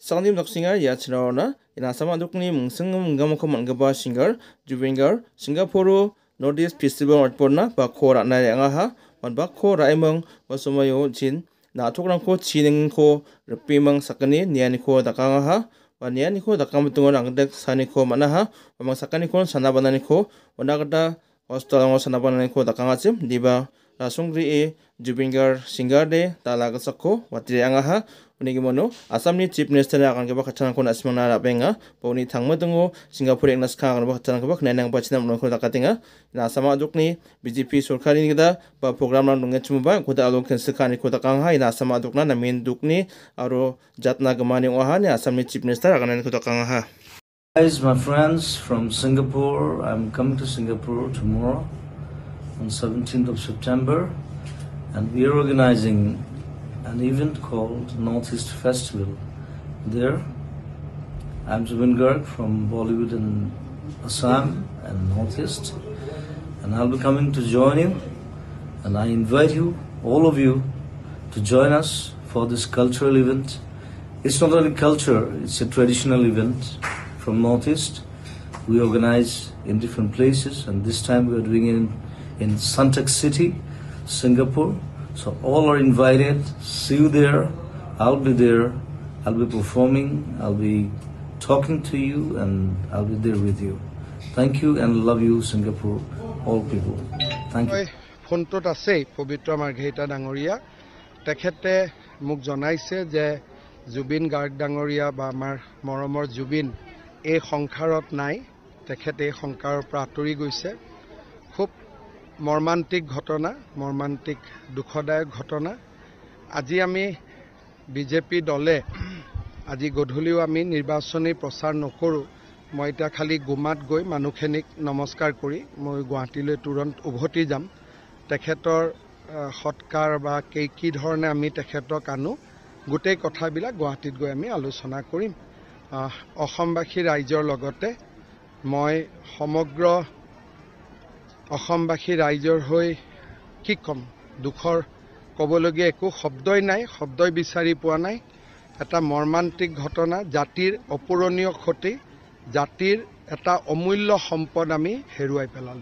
Sangdim dok singer ya chinaona ina sama dukni mungseng munggamko mangaba singer Jubinger Singapore Northeast Festival orporna ba khora na yangaha wan ba khora imang wasumayo jin na tokrangko chiningko ripimang sakani nianiko dakangaha wan nianiko dakamtungon angdek saniko manaha wamang sakaniko sanabananiko wanagada hostalango sanabananiko dakangachim diba rasungri e Jubinger singer de talagasako watri angaha Unigimono, Asamni Chief Minister akan kebak kacang kona asmana rapenga, poni thangma tungo Singapore eknas kang kebak kacang kebak nenang bacina menunggu takatinga, na sama adukni BJP Surkari ni kita ba program lang nunget cuma kuda alung kensekani kuda kangha, na sama adukna namin dukni aro jatna gemani wahan ya Asamni Chief Minister akan neng kuda kangha. Guys, my friends from Singapore, I'm coming to Singapore tomorrow on 17th of September, and we are organizing an event called Northeast Festival. There, I'm Zubin Garg from Bollywood in Assam and Northeast, and I'll be coming to join you, and I invite you, all of you, to join us for this cultural event. It's not only culture, it's a traditional event from Northeast. We organize in different places, and this time we are doing it in Suntec City, Singapore. So all are invited. See you there. I'll be there. I'll be performing. I'll be talking to you, and I'll be there with you. Thank you and love you, Singapore, all people. Thank you. ফোনটোত আছে পবিত্ৰ মাৰ্ঘেৰিটা ডাঙৰীয়া তেখেতে মোক জনাইছে যে জুবিন গাৰ্গ ডাঙৰীয়া বা আমাৰ মৰমৰ জুবিন এই সংসাৰত নাই তেখেতে এই সংসাৰৰ পৰা আঁতৰি গৈছে খুব মৰ্মান্তিক ঘটনা মৰ্মান্তিক দুখদায়ক ঘটনা আজি আমি বিজেপি দলে আজি গধূলিও আমি নিৰ্বাচনী প্ৰচাৰ নকৰো মই এটা খালি গুমাত গৈ মানুহখিনিক নমস্কাৰ কৰি মই গুৱাহাটীলৈ তুৰন্ত উভতি যাম তেখেতৰ সৎকাৰ বা কি ধৰণে আমি তেখেতক আনো গোটেই কথাবিলাক গুৱাহাটীত গৈ আমি আলোচনা কৰিম অসমবাসী ৰাইজৰ লগতে মই সমগ্ৰ অসমবাসী ৰাইজৰ হৈ কি কম দুখৰ কবলগীয়া একো শব্দই নাই শব্দই বিচাৰি পোৱা নাই এটা মৰ্মান্তিক ঘটনা জাতিৰ অপূৰণীয় ক্ষতি জাতিৰ এটা অমূল্য সম্পদ আমি হেৰুৱাই পেলালো